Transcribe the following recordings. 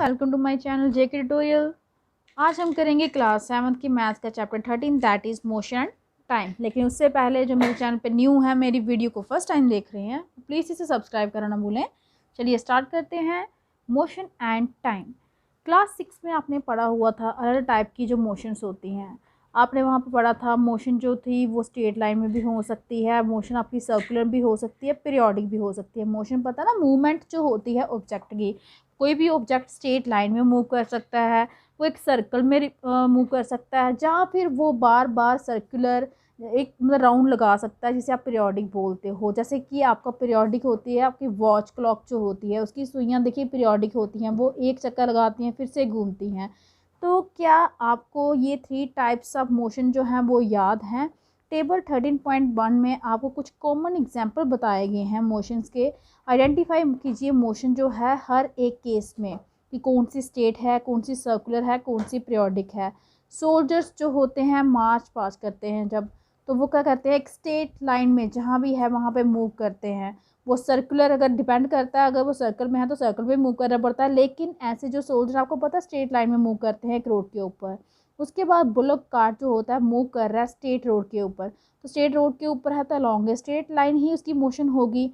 Welcome to my channel JK tutorial. आज हम करेंगे क्लास 7th की मैथ्स का chapter 13 that is motion and time. लेकिन उससे पहले जो मेरे चैनल पे न्यू है, मेरी वीडियो को फर्स्ट टाइम देख रहे हैं, प्लीज़ इसे सब्सक्राइब करना ना भूलें। चलिए स्टार्ट करते हैं। Motion and time. क्लास 6 में आपने पढ़ा हुआ था अलग टाइप की जो मोशंस होती हैं। आपने वहाँ पर पढ़ा था मोशन जो थी वो स्ट्रेट लाइन में भी हो सकती है, मोशन आपकी सर्कुलर भी हो सकती है, पीरियोडिक भी हो सकती है। मोशन पता ना, मूवमेंट जो होती है ऑब्जेक्ट की, कोई भी ऑब्जेक्ट स्ट्रेट लाइन में मूव कर सकता है, वो एक सर्कल में मूव कर सकता है, जहाँ फिर वो बार बार सर्कुलर एक मतलब राउंड लगा सकता है, जिसे आप पीरियोडिक बोलते हो। जैसे कि आपका पीरियोडिक होती है आपकी वॉच क्लॉक जो होती है, उसकी सुइयाँ देखिए पीरियोडिक होती हैं, वो एक चक्कर लगाती हैं फिर से घूमती हैं। तो क्या आपको ये 3 टाइप्स ऑफ मोशन जो हैं वो याद हैं? टेबल 13.1 में आपको कुछ कॉमन एग्जांपल बताए गए हैं मोशंस के। आइडेंटिफाई कीजिए मोशन जो है हर एक केस में कि कौन सी स्टेट है, कौन सी सर्कुलर है, कौन सी पीरियोडिक है। सोल्जर्स जो होते हैं मार्च पास करते हैं जब, तो वो क्या करते हैं, एक स्ट्रेट लाइन में जहाँ भी है वहाँ पे मूव करते हैं। वो सर्कुलर अगर डिपेंड करता है, अगर वो सर्कल में है तो सर्कल में मूव करना पड़ता है, लेकिन ऐसे जो सोल्जर आपको पता है स्ट्रेट लाइन में मूव करते हैं एक रोड के ऊपर। उसके बाद बुलक कार्ट जो होता है मूव कर रहा है स्ट्रेट रोड के ऊपर, तो स्ट्रेट रोड के ऊपर है तो लॉन्ग स्ट्रेट लाइन ही उसकी मोशन होगी।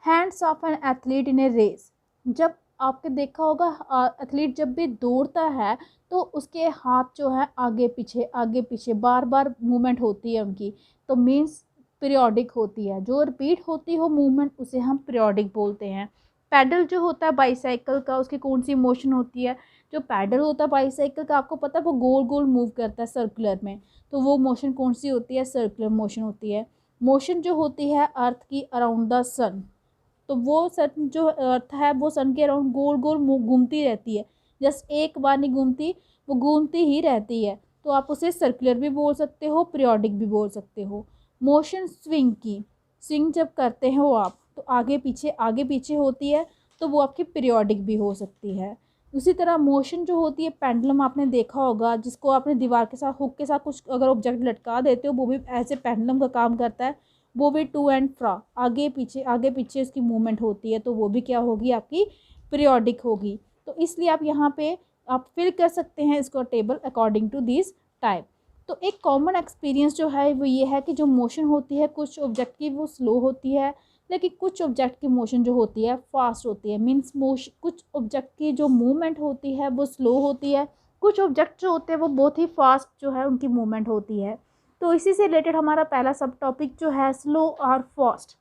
Hands of an athlete in a race. जब आपने देखा होगा एथलीट जब भी दौड़ता है तो उसके हाथ जो है आगे पीछे बार बार मूवमेंट होती है उनकी, तो मीन्स पीरियोडिक होती है। जो रिपीट होती हो मूवमेंट उसे हम पीरियोडिक बोलते हैं। पैडल जो होता है बाईसाइकिल का, उसकी कौन सी मोशन होती है? जो पैडल होता है बाईसाइकिल का, आपको पता है वो गोल गोल मूव करता है सर्कुलर में, तो वो मोशन कौन सी होती है? सर्कुलर मोशन होती है। मोशन जो होती है अर्थ की अराउंड द सन, तो वो सन जो अर्थ है वो सन के अराउंड गोल गोल घूमती रहती है, जस्ट एक बार नहीं घूमती, वो घूमती ही रहती है। तो आप उसे सर्कुलर भी बोल सकते हो, पीरियोडिक भी बोल सकते हो। मोशन स्विंग की, स्विंग जब करते हो आप तो आगे पीछे होती है, तो वो आपकी पीरियोडिक भी हो सकती है। उसी तरह मोशन जो होती है पेंडुलम, आपने देखा होगा, जिसको आपने दीवार के साथ हुक के साथ कुछ अगर ऑब्जेक्ट लटका देते हो वो भी ऐसे पेंडुलम का काम करता है। वो भी टू एंड फ्रा, आगे पीछे इसकी मूवमेंट होती है, तो वो भी क्या होगी आपकी? पीरियोडिक होगी। तो इसलिए आप यहाँ पे आप फिल कर सकते हैं इसको table according to this type. तो एक कॉमन एक्सपीरियंस जो है वो ये है कि जो मोशन होती है कुछ ऑब्जेक्ट की वो स्लो होती है, लेकिन कुछ ऑब्जेक्ट की मोशन जो होती है फास्ट होती है। मीन्स मोशन, कुछ ऑब्जेक्ट की जो मूवमेंट होती है वो स्लो होती है, कुछ ऑब्जेक्ट जो होते हैं वो बहुत ही फास्ट जो है उनकी मूवमेंट होती है। तो इसी से रिलेटेड हमारा पहला सब टॉपिक जो है स्लो और फास्ट।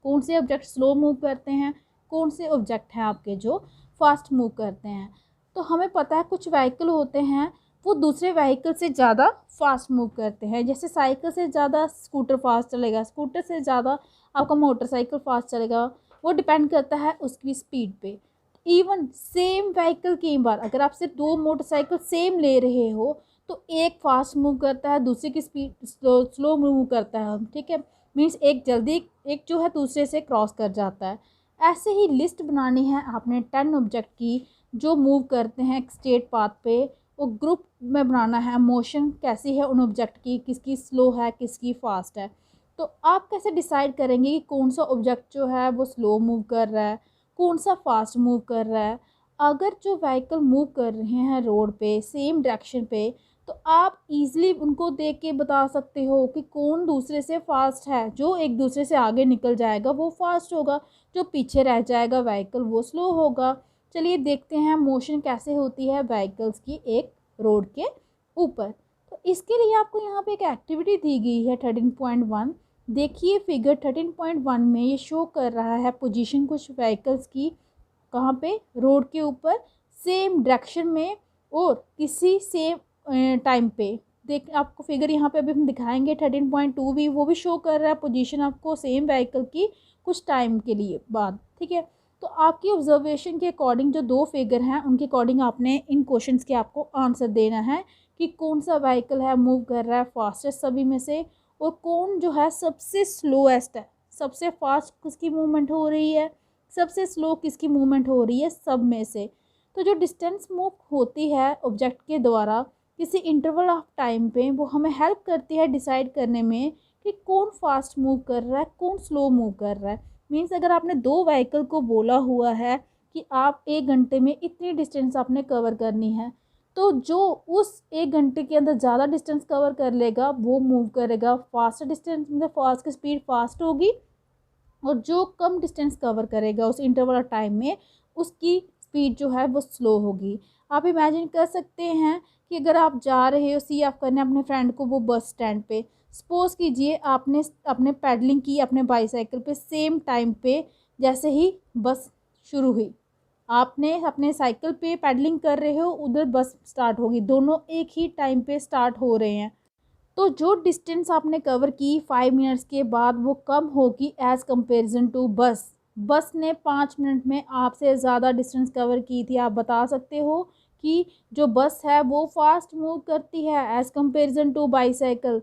कौन से ऑब्जेक्ट स्लो मूव करते हैं, कौन से ऑब्जेक्ट हैं आपके जो फास्ट मूव करते हैं? तो हमें पता है कुछ व्हीकल होते हैं वो दूसरे व्हीकल से ज़्यादा फास्ट मूव करते हैं। जैसे साइकिल से ज़्यादा स्कूटर फास्ट चलेगा, स्कूटर से ज़्यादा आपका मोटरसाइकिल फास्ट चलेगा। वो डिपेंड करता है उसकी स्पीड पे। इवन सेम व्हीकल कई बार अगर आपसे 2 मोटरसाइकिल सेम ले रहे हो तो एक फास्ट मूव करता है, दूसरे की स्पीड स्लो मूव करता है, ठीक है। मीन्स एक जल्दी, एक जो है दूसरे से क्रॉस कर जाता है। ऐसे ही लिस्ट बनानी है आपने 10 ऑब्जेक्ट की जो मूव करते हैं एक स्ट्रेट पाथ पे, वो ग्रुप में बनाना है। मोशन कैसी है उन ऑब्जेक्ट की, किसकी स्लो है किसकी फास्ट है। तो आप कैसे डिसाइड करेंगे कि कौन सा ऑब्जेक्ट जो है वो स्लो मूव कर रहा है, कौन सा फास्ट मूव कर रहा है? अगर जो व्हीकल मूव कर रहे हैं रोड पे सेम डायरेक्शन पे, तो आप इजीली उनको देख के बता सकते हो कि कौन दूसरे से फास्ट है। जो एक दूसरे से आगे निकल जाएगा वो फास्ट होगा, जो पीछे रह जाएगा व्हीकल वो स्लो होगा। चलिए देखते हैं मोशन कैसे होती है व्हीकल्स की एक रोड के ऊपर। तो इसके लिए आपको यहाँ पे एक एक्टिविटी दी गई है 13.1। देखिए फिगर 13.1 में ये शो कर रहा है पोजीशन कुछ व्हीकल्स की, कहाँ पे? रोड के ऊपर, सेम डायरेक्शन में और किसी सेम टाइम पे। देख आपको फिगर यहाँ पे अभी हम दिखाएंगे 13.2 भी, वो भी शो कर रहा है पोजीशन आपको सेम व्हीकल की कुछ टाइम के लिए बाद, ठीक है। तो आपकी ऑब्जर्वेशन के अकॉर्डिंग जो 2 फिगर हैं उनके अकॉर्डिंग आपने इन क्वेश्चंस के आपको आंसर देना है कि कौन सा व्हीकल है मूव कर रहा है फास्टेस्ट सभी में से, और कौन जो है सबसे स्लोएस्ट है। सबसे फास्ट किसकी मूवमेंट हो रही है, सबसे स्लो किसकी मूवमेंट हो रही है सब में से। तो जो डिस्टेंस मूव होती है ऑब्जेक्ट के द्वारा किसी इंटरवल ऑफ टाइम पे, वो हमें हेल्प करती है डिसाइड करने में कि कौन फास्ट मूव कर रहा है कौन स्लो मूव कर रहा है। मीन्स अगर आपने 2 व्हीकल को बोला हुआ है कि आप 1 घंटे में इतनी डिस्टेंस आपने कवर करनी है। तो जो उस 1 घंटे के अंदर ज़्यादा डिस्टेंस कवर कर लेगा वो मूव करेगा फास्ट डिस्टेंस, मतलब फास्ट की स्पीड फास्ट होगी, और जो कम डिस्टेंस कवर करेगा उस इंटरवल टाइम में उसकी स्पीड जो है वो स्लो होगी। आप इमेजिन कर सकते हैं कि अगर आप जा रहे हो, सी आप करने अपने फ्रेंड को वो बस स्टैंड पे, सपोज़ कीजिए आपने अपने पैडलिंग की अपने बाईसाइकिल पे सेम टाइम पे, जैसे ही बस शुरू हुई आपने अपने साइकिल पे पैडलिंग कर रहे हो, उधर बस स्टार्ट होगी, दोनों एक ही टाइम पे स्टार्ट हो रहे हैं। तो जो डिस्टेंस आपने कवर की 5 मिनट्स के बाद वो कम होगी एज़ कंपेरिजन टू बस। बस ने 5 मिनट में आपसे ज़्यादा डिस्टेंस कवर की थी। आप बता सकते हो कि जो बस है वो फास्ट मूव करती है एज़ कंपेरिजन टू बाईसाइकिल,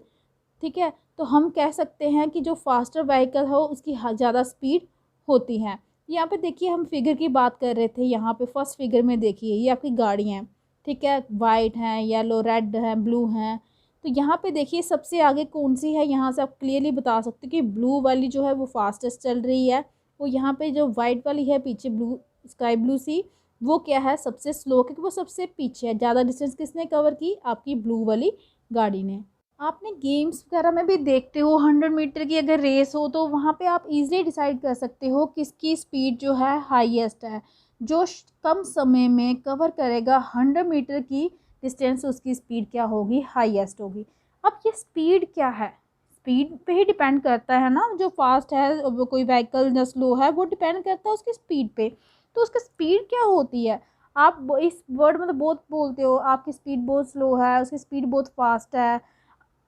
ठीक है। तो हम कह सकते हैं कि जो फास्टर व्हीकल हो उसकी ज़्यादा स्पीड होती है। यहाँ पे देखिए हम फिगर की बात कर रहे थे, यहाँ पे फर्स्ट फिगर में देखिए ये आपकी गाड़ी हैं, ठीक है, वाइट हैं, येलो, रेड हैं, ब्लू हैं। तो यहाँ पे देखिए सबसे आगे कौन सी है, यहाँ से आप क्लियरली बता सकते हो कि ब्लू वाली जो है वो फास्टेस्ट चल रही है। वो यहाँ पे जो वाइट वाली है पीछे ब्लू, स्काई ब्लू सी, वो क्या है सबसे स्लो, क्योंकि वो सबसे पीछे है। ज़्यादा डिस्टेंस किसने कवर की, आपकी ब्लू वाली गाड़ी ने। आपने गेम्स वगैरह में भी देखते हो 100 मीटर की अगर रेस हो तो वहाँ पे आप इजीली डिसाइड कर सकते हो किसकी स्पीड जो है हाईएस्ट है। जो कम समय में कवर करेगा 100 मीटर की डिस्टेंस, उसकी स्पीड क्या होगी, हाईएस्ट होगी। अब ये स्पीड क्या है, स्पीड पे ही डिपेंड करता है ना, जो फास्ट है वो कोई व्हीकल जो स्लो है वो डिपेंड करता है उसकी स्पीड पे। तो उसकी स्पीड क्या होती है, आप इस वर्ड मतलब बहुत बोलते हो आपकी स्पीड बहुत स्लो है, उसकी स्पीड बहुत फास्ट है।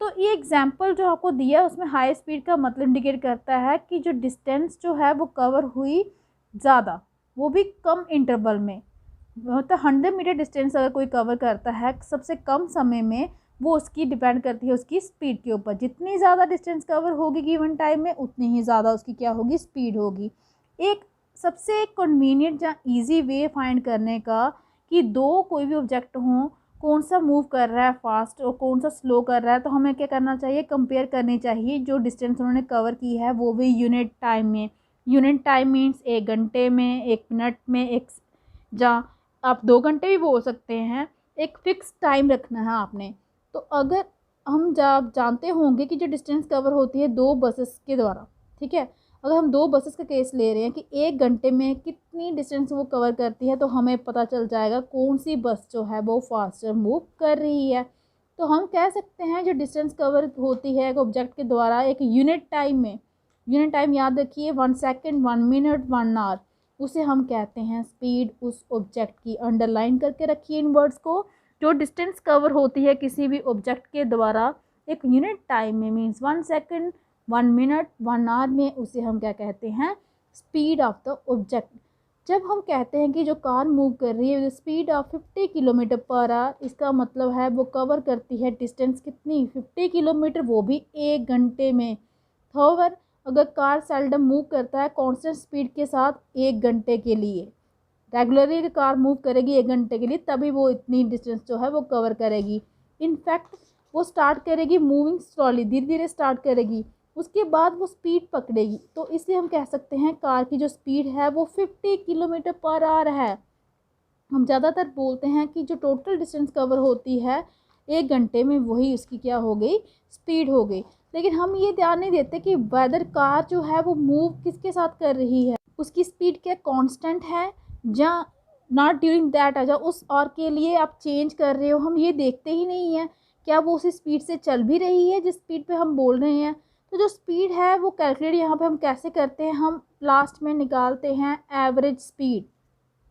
तो ये एग्जाम्पल जो आपको दिया है उसमें हाई स्पीड का मतलब इंडिकेट करता है कि जो डिस्टेंस जो है वो कवर हुई ज़्यादा, वो भी कम इंटरवल में। मतलब 100 मीटर डिस्टेंस अगर कोई कवर करता है सबसे कम समय में, वो उसकी डिपेंड करती है उसकी स्पीड के ऊपर। जितनी ज़्यादा डिस्टेंस कवर होगी गिवन टाइम में उतनी ही ज़्यादा उसकी क्या होगी, स्पीड होगी। एक सबसे कन्वीनियंट या ईजी वे फाइंड करने का कि दो कोई भी ऑब्जेक्ट हों, कौन सा मूव कर रहा है फास्ट और कौन सा स्लो कर रहा है, तो हमें क्या करना चाहिए, कंपेयर करनी चाहिए जो डिस्टेंस उन्होंने कवर की है वो भी यूनिट टाइम में। यूनिट टाइम मीन्स 1 घंटे में, 1 मिनट में, एक, जहाँ आप 2 घंटे भी बोल सकते हैं, एक फ़िक्स टाइम रखना है आपने। तो अगर हम जब जानते होंगे कि जो डिस्टेंस कवर होती है 2 बसेस के द्वारा, ठीक है, अगर हम 2 बसेस का केस ले रहे हैं कि 1 घंटे में कितनी डिस्टेंस वो कवर करती है, तो हमें पता चल जाएगा कौन सी बस जो है वो फास्टर मूव कर रही है। तो हम कह सकते हैं जो डिस्टेंस कवर होती है एक ऑब्जेक्ट के द्वारा एक यूनिट टाइम में, यूनिट टाइम याद रखिए 1 सेकेंड, 1 मिनट, 1 आवर, उसे हम कहते हैं स्पीड उस ऑब्जेक्ट की। अंडरलाइन करके रखिए इन वर्ड्स को। जो डिस्टेंस कवर होती है किसी भी ऑब्जेक्ट के द्वारा एक यूनिट टाइम में मीन्स 1 सेकेंड, 1 मिनट, 1 आवर में, उसे हम क्या कहते हैं, स्पीड ऑफ द ऑब्जेक्ट। जब हम कहते हैं कि जो कार मूव कर रही है with speed of 50 kilometre per hour, इसका मतलब है वो कवर करती है डिस्टेंस कितनी, 50 किलोमीटर, वो भी 1 घंटे में। होवर अगर कार सेल्डम मूव करता है कांस्टेंट स्पीड के साथ 1 घंटे के लिए, रेगुलरली कार मूव करेगी 1 घंटे के लिए, तभी वो इतनी डिस्टेंस जो है वो कवर करेगी। इनफैक्ट वो स्टार्ट करेगी मूविंग स्लोली, धीरे धीरे स्टार्ट करेगी, उसके बाद वो स्पीड पकड़ेगी। तो इसलिए हम कह सकते हैं कार की जो स्पीड है वो 50 किलोमीटर पर आवर है। हम ज़्यादातर बोलते हैं कि जो टोटल डिस्टेंस कवर होती है 1 घंटे में, वही उसकी क्या हो गई, स्पीड हो गई। लेकिन हम ये ध्यान नहीं देते कि वेदर कार जो है वो मूव किसके साथ कर रही है, उसकी स्पीड क्या कांस्टेंट है या नॉट ड्यूरिंग दैट, या उस और के लिए आप चेंज कर रहे हो, हम ये देखते ही नहीं हैं। क्या वो उसी स्पीड से चल भी रही है जिस स्पीड पे हम बोल रहे हैं। तो जो स्पीड है वो कैलकुलेट यहाँ पे हम कैसे करते हैं, हम लास्ट में निकालते हैं एवरेज स्पीड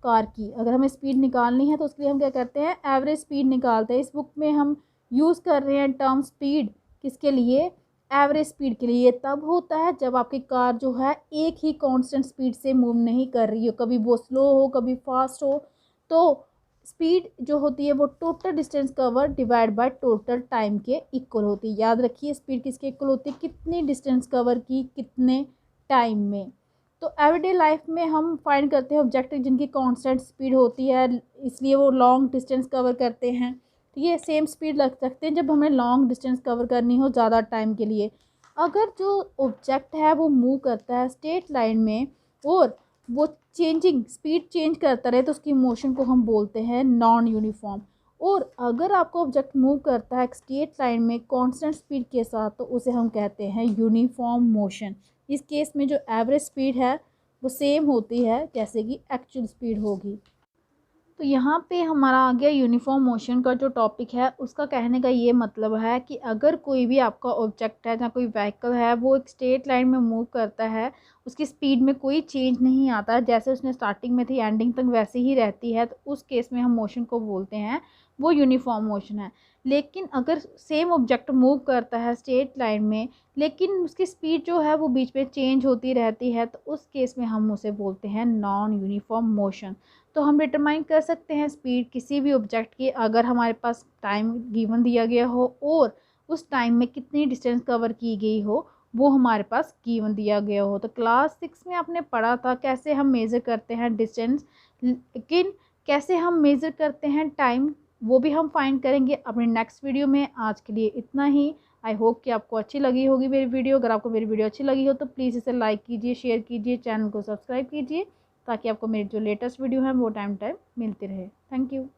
कार की। अगर हमें स्पीड निकालनी है तो उसके लिए हम क्या करते हैं, एवरेज स्पीड निकालते हैं। इस बुक में हम यूज़ कर रहे हैं टर्म स्पीड, किसके लिए, एवरेज स्पीड के लिए। ये तब होता है जब आपकी कार जो है एक ही कांस्टेंट स्पीड से मूव नहीं कर रही हो, कभी वो स्लो हो कभी फास्ट हो। तो स्पीड जो होती है वो total distance cover divide by total time के इक्वल होती है। याद रखिए स्पीड किसके इक्वल होती है, कितनी डिस्टेंस कवर की कितने टाइम में। तो एवरीडे लाइफ में हम फाइंड करते हैं ऑब्जेक्ट जिनकी कांस्टेंट स्पीड होती है, इसलिए वो लॉन्ग डिस्टेंस कवर करते हैं। तो ये सेम स्पीड रख सकते हैं जब हमें लॉन्ग डिस्टेंस कवर करनी हो ज़्यादा टाइम के लिए। अगर जो ऑब्जेक्ट है वो मूव करता है स्ट्रेट लाइन में और वो चेंजिंग स्पीड चेंज करता रहे तो उसकी मोशन को हम बोलते हैं नॉन यूनिफॉर्म। और अगर आपका ऑब्जेक्ट मूव करता है एक स्ट्रेट लाइन में कांस्टेंट स्पीड के साथ तो उसे हम कहते हैं यूनिफॉर्म मोशन। इस केस में जो एवरेज स्पीड है वो सेम होती है जैसे कि एक्चुअल स्पीड होगी। तो यहाँ पे हमारा आ गया यूनिफॉर्म मोशन का जो टॉपिक है, उसका कहने का ये मतलब है कि अगर कोई भी आपका ऑब्जेक्ट है या कोई व्हीकल है वो एक स्ट्रेट लाइन में मूव करता है, उसकी स्पीड में कोई चेंज नहीं आता, जैसे उसने स्टार्टिंग में थी एंडिंग तक वैसे ही रहती है, तो उस केस में हम मोशन को बोलते हैं वो यूनिफॉर्म मोशन है। लेकिन अगर सेम ऑब्जेक्ट मूव करता है स्ट्रेट लाइन में लेकिन उसकी स्पीड जो है वो बीच में चेंज होती रहती है, तो उस केस में हम उसे बोलते हैं नॉन यूनिफॉर्म मोशन। तो हम डिटरमाइन कर सकते हैं स्पीड किसी भी ऑब्जेक्ट की अगर हमारे पास टाइम गिवन दिया गया हो और उस टाइम में कितनी डिस्टेंस कवर की गई हो वो हमारे पास गिवन दिया गया हो। तो क्लास 6 में आपने पढ़ा था कैसे हम मेज़र करते हैं डिस्टेंस, लेकिन कैसे हम मेज़र करते हैं टाइम वो भी हम फाइंड करेंगे अपने नेक्स्ट वीडियो में। आज के लिए इतना ही। आई होप कि आपको अच्छी लगी होगी मेरी वीडियो। अगर आपको मेरी वीडियो अच्छी लगी हो तो प्लीज़ इसे लाइक कीजिए, शेयर कीजिए, चैनल को सब्सक्राइब कीजिए ताकि आपको मेरी जो लेटेस्ट वीडियो है वो टाइम मिलती रहे। Thank you.